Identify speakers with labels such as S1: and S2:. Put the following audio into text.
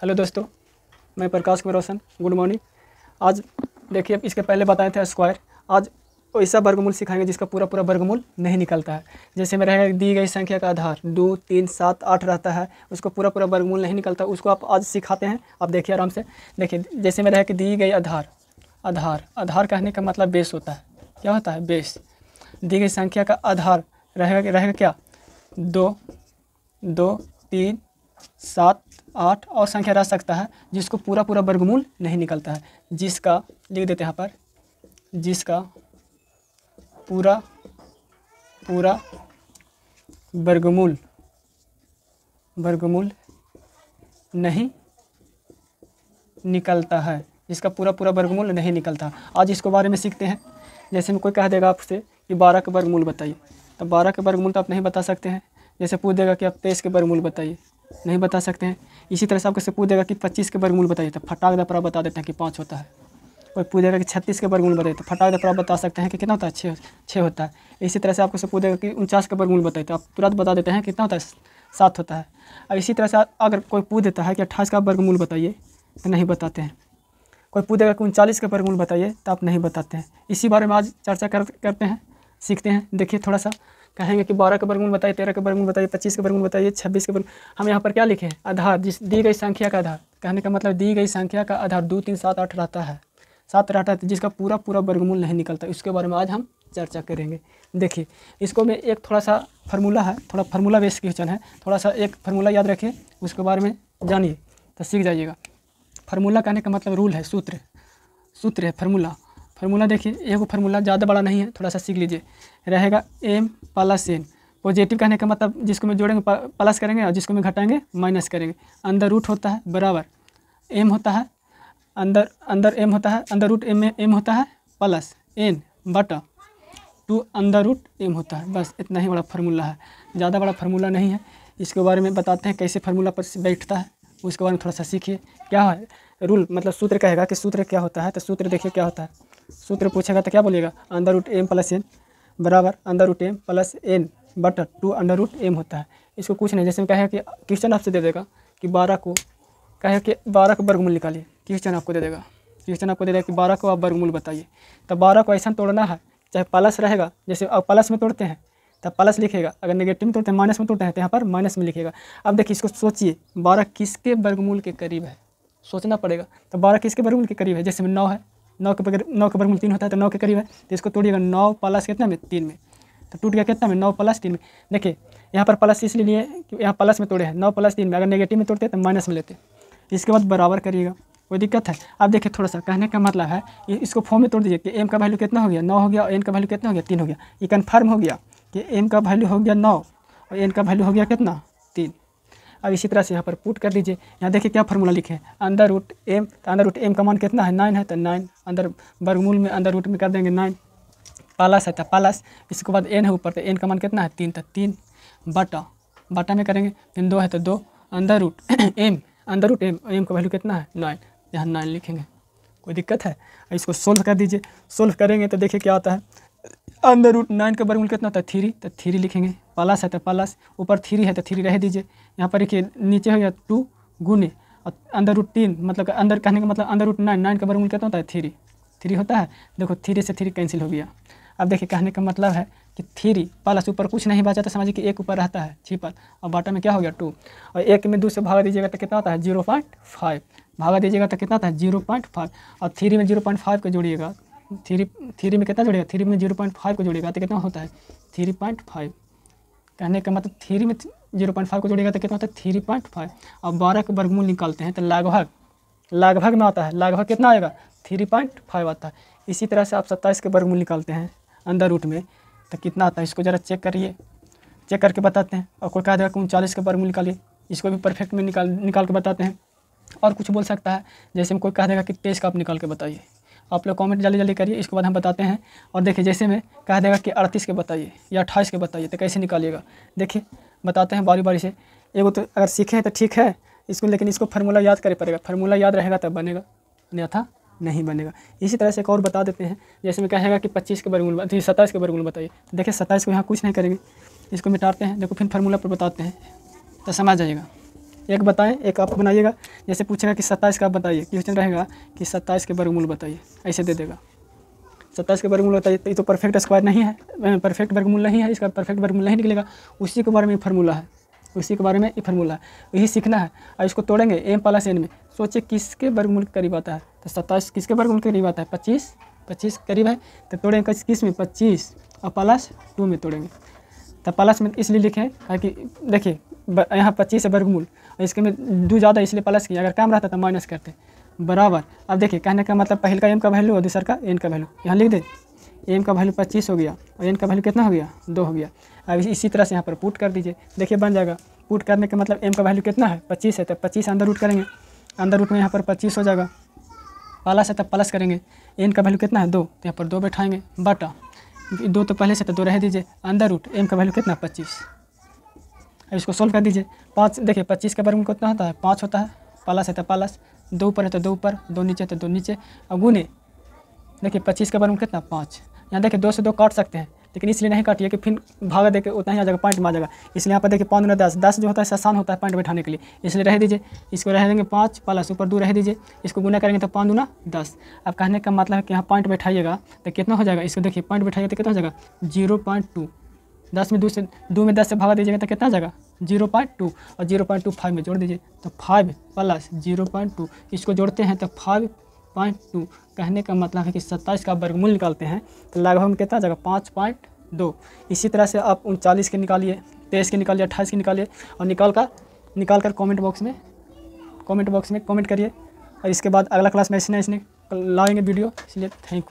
S1: Hello दोस्तों, मैं Prakash Kumar Roshan. Good morning. आज देखिए, इसके पहले बताए थे स्क्वायर। आज ऐसा वर्गमूल सिखाएंगे जिसका पूरा पूरा वर्गमूल नहीं निकलता है। जैसे में रहेगा दी गई संख्या का आधार 2, 3, 7, 8 रहता है, उसको पूरा पूरा वर्गमूल नहीं निकलता, उसको आप आज सिखाते हैं। आप देखिए आराम से। देखिए जैसे में रहेगा कि दी गई आधार आधार कहने का मतलब बेस होता है। क्या होता है? बेस। दी गई संख्या का आधार रहेगा क्या? 2, 2, 3, 7, 8 और संख्या रह सकता है जिसको पूरा पूरा वर्गमूल नहीं निकलता है। जिसका लिख देते हैं यहाँ पर, जिसका पूरा पूरा वर्गमूल नहीं निकलता है, जिसका पूरा पूरा वर्गमूल नहीं निकलता। आज इसके बारे में सीखते हैं। जैसे में कोई कह देगा आपसे कि 12 का वर्गमूल बताइए, तो 12 का वर्गमूल तो आप नहीं बता सकते हैं। जैसे पूछ देगा कि आप 23 के वर्गमूल बताइए, नहीं बता सकते हैं। इसी तरह से आपको से पूछ देगा कि 25 के वर्गमूल बताइए, तो फटाक दफरा बता देते हैं कि 5 होता है। कोई पूछ देगा कि 36 के वर्गमूल बताइए, तो फटाक दफरा बता सकते हैं कि कितना होता है? 6 होता है। इसी तरह से आपको से पूछ देगा कि 49 का वर्गमूल बताइए, तो आप तुरंत बता देते हैं कितना होता है? 7 होता है। और इसी तरह से अगर कोई पूछ देता है कि 28 का वर्गमूल बताइए, तो नहीं बताते हैं। कोई पूछ देगा कि 39 का वर्गमूल बताइए, तो आप नहीं बताते हैं। इसी बारे में आज चर्चा करते हैं, सीखते हैं। देखिए थोड़ा सा कहेंगे कि 12 का वर्गमूल बताइए, 13 का वर्गमूल बताइए, 25 का वर्गमूल बताइए, 26 का वर्गमूल। हम यहाँ पर क्या लिखे हैं? आधार। जिस दी गई संख्या का आधार कहने का मतलब दी गई संख्या का आधार 2, 3, 7, 8 रहता है, 7 रहता है, जिसका पूरा पूरा वर्गमूल नहीं निकलता। इसके बारे में आज हम चर्चा करेंगे। देखिए इसको में एक थोड़ा सा फार्मूला है, थोड़ा फार्मूला बेस्ड क्वेश्चन है। थोड़ा सा एक फार्मूला याद रखिए, उसके बारे में जानिए तो सीख जाइएगा। फार्मूला कहने का मतलब रूल है, सूत्र है, फार्मूला देखिए एक फार्मूला ज़्यादा बड़ा नहीं है, थोड़ा सा सीख लीजिए। रहेगा m + n। पॉजिटिव कहने का मतलब जिसको में जोड़ेंगे प्लस करेंगे और जिसको में घटाएंगे माइनस करेंगे। अंदर रूट होता है बराबर m होता है, अंदर m होता है, अंदर रूट m होता है प्लस n बटा 2 अंदर रूट m होता है। बस इतना ही बड़ा फार्मूला है, ज़्यादा बड़ा फार्मूला नहीं है। इसके बारे में बताते हैं कैसे फार्मूला पर बैठता है, उसके बारे में थोड़ा सा सीखिए। क्या है रूल? मतलब सूत्र कहेगा कि सूत्र क्या होता है, तो सूत्र देखिए क्या होता है। सूत्र पूछेगा तो क्या बोलिएगा? अंदर रूट m + n बराबर अंदर रूट m + n बटा 2 अंदर रूट m होता है। इसको कुछ नहीं, जैसे कहे कि क्वेश्चन आपसे दे देगा कि 12 को कहे कि 12 का वर्गमूल निकालिए। क्वेश्चन आपको दे देगा कि 12 को आप वर्गमूल बताइए। तो 12 को ऐसा तोड़ना है, चाहे प्लस रहेगा, जैसे आप प्लस में तोड़ते हैं तो प्लस लिखेगा, अगर नेगेटिव में तोड़ते हैं, माइनस में तोड़ते हैं, तो यहाँ पर माइनस में लिखेगा। अब देखिए इसको सोचिए, 12 किसके वर्गमूल के करीब है? सोचना पड़ेगा। तो 12 किसके वर्गमूल के करीब है? जैसे में 9 है, 9 के वर्गमूल 3 होता है, तो 9 के करीब है। तो इसको तोड़िएगा 9 प्लस कितना में? 3 में। तो टूट गया कितना में? 9 + 3 में। देखिए यहाँ पर प्लस इसलिए लिए कि यहाँ प्लस में तोड़े हैं, 9 + 3 में। अगर नेगेटिव में तोड़ते तो माइनस में लेते। इसके बाद बराबर करिएगा, कोई दिक्कत है? अब देखिए थोड़ा सा कहने का मतलब है, इसको फॉर्म में तोड़ दीजिए कि m का वैल्यू कितना हो गया? 9 हो गया, और n का वैल्यू कितना हो गया? 3 हो गया। ये कन्फर्म हो गया कि m का वैल्यू हो गया 9 और n का वैल्यू हो गया कितना? 3। अब इसी तरह से यहाँ पर पुट कर दीजिए। यहाँ देखिए क्या फार्मूला लिखे हैं, अंदर रूट m। तो अंदर रूट m का मान कितना है? 9 है, तो 9 अंदर वर्गमूल में अंदर रूट में कर देंगे 9 प्लस है, तो प्लस, इसके बाद n है ऊपर, तो n का मान कितना है? 3, तो 3 बटा में करेंगे, फिर 2 है तो 2 अंदर रूट m, अंदर रूट m का वैल्यू कितना है? 9। यहाँ 9 लिखेंगे, कोई दिक्कत है? इसको सोल्व कर दीजिए। सोल्व करेंगे तो देखिए क्या आता है। अंदर रूट 9 का वर्गमूल कितना होता है? 3, तो 3 लिखेंगे। प्लस है तो प्लस, ऊपर 3 है तो 3 रह दीजिए। यहाँ पर देखिए नीचे हो गया 2 गुने और अंदर रूट 3, मतलब अंदर कहने का मतलब अंदर रूट 9 का वर्गमूल कितना होता है? 3 होता है। देखो 3 से 3 कैंसिल हो गया। अब देखिए कहने का मतलब है कि 3 प्लस ऊपर कुछ नहीं बचा, तो समझिए कि 1 ऊपर रहता है छिपल, और बाटा में क्या हो गया? 2, और 1 में 2 से भागा दीजिएगा तो कितना होता है? 0.5 भागा दीजिएगा तो कितना होता है? 0.5। और 3 में 0.5 को जोड़िएगा, 3 में कितना जोड़िएगा? 3 में 0.5 को जोड़िएगा तो कितना होता है? 3.5। कहने का मतलब 3 में 0.5 को जोड़िएगा तो कितना होता है? 3.5। और 12 का वर्गमूल निकालते हैं तो लगभग में आता है। लगभग कितना आएगा? 3.5 आता है। इसी तरह से आप 27 के वर्गमूल निकालते हैं अंदर रूट में तो कितना आता है? इसको ज़रा चेक करिए, चेक करके बताते हैं। और कोई कह देगा कि 39 का वर्गमूल निकालिए, इसको भी परफेक्ट में निकाल के बताते हैं। और कुछ बोल सकता है, जैसे में कोई कह देगा कि 23 का आप निकाल के बताइए। आप लोग कमेंट जल्दी करिए, इसके बाद हम बताते हैं। और देखिए जैसे में कह देगा कि 38 के बताइए या 28 के बताइए, तो कैसे निकालिएगा? देखिए बताते हैं बारी बारी से। एगो तो अगर सीखे हैं तो ठीक है इसको, लेकिन इसको फार्मूला याद करे पड़ेगा। फार्मूला याद रहेगा तब बनेगा, अन्यथा नहीं बनेगा। इसी तरह से एक और बता देते हैं। जैसे में कहेगा कि 25 के वर्गमूल 27 के वर्गमूल बताइए, तो देखिए 27 को यहाँ कुछ नहीं करेंगे, इसको मिटाते हैं। देखो फिर फार्मूला पर बताते हैं तो समझ जाइएगा। एक बताएं, एक आप बनाइएगा। जैसे पूछेगा कि 27 का आप बताइए, क्वेश्चन रहेगा कि 27 के वर्गमूल बताइए, ऐसे दे देगा 27 के वर्गमूल बताइए। तो ये तो परफेक्ट स्क्वायर नहीं है, परफेक्ट वर्गमूल नहीं है, इसका परफेक्ट वर्गमूल नहीं निकलेगा। उसी के बारे में फार्मूला है, उसी के बारे में ये फार्मूला है, यही सीखना है। और इसको तोड़ेंगे m+n में। सोचिए किसके वर्गमूल के करीब आता है, तो 27 किसके वर्गमूल के करीब आता है, 25 करीब है। तो तोड़ेंगे किस में, 25 और +2 में तोड़ेंगे। तो प्लस में इसलिए लिखें ताकि देखिए यहाँ 25 है वर्गमूल, और इसके में 2 ज़्यादा इसलिए प्लस किया, अगर कम रहता तो माइनस करते बराबर। अब देखिए कहने का मतलब पहले का m का वैल्यू और दूसरा का n का वैल्यू, यहाँ लिख दे। m का वैल्यू 25 हो गया और n का वैल्यू कितना हो गया, 2 हो गया। अब इसी तरह से यहाँ पर पुट कर दीजिए, देखिए बन जाएगा। पुट करने का मतलब m का वैल्यू कितना है, 25 है, तो 25 अंदर रूट करेंगे, अंदर रूट में यहाँ पर 25 हो जाएगा। प्लस है तब प्लस करेंगे, n का वैल्यू कितना है 2, तो यहाँ पर 2 बैठाएंगे बटा 2 तो पहले से तो 2 रह दीजिए, अंदर रूट m का वैल्यू कितना 25। अब इसको सोल्व कर दीजिए। 5 देखिए 25 का वर्गमूल कितना होता है, 5 होता है। प्लस है तो प्लस, 2 ऊपर है तो 2 ऊपर, 2 नीचे तो 2 नीचे। अब गुने देखिए 25 का वर्गमूल कितना 5। यहाँ देखिए 2 से 2 काट सकते हैं, लेकिन इसलिए नहीं काटिए कि फिर भागा देके उतना ही आ जाएगा, पॉइंट में आ जाएगा। इसलिए यहाँ पर देखिए 5 × 10, 10 जो होता है आसान होता है पॉइंट बैठाने के लिए, इसलिए रह दीजिए। इसको रह देंगे 5 प्लस ऊपर 2 रह दीजिए, इसको गुना करेंगे तो 5 दूना 10। अब कहने का मतलब है कि यहाँ पॉइंट बैठाइएगा तो कितना हो जाएगा, इसको देखिए पॉइंट बैठाइएगा तो कितना हो जाएगा 0.2। 10 में 2 में 10 से भागा दीजिएगा तो कितना आ जाएगा 0.2, और 0.2 5 में जोड़ दीजिए तो 5 प्लस 0.2, इसको जोड़ते हैं तो 5.2। कहने का मतलब है कि 27 का वर्गमूल निकालते हैं तो लगभग में कितना आ जाएगा 5.2। इसी तरह से आप 39 के निकालिए, 23 के निकालिए, 28 के निकालिए, और निकाल कर कमेंट बॉक्स में कमेंट करिए। और इसके बाद अगला क्लास में ऐसे लाएंगे वीडियो, इसलिए थैंक यू।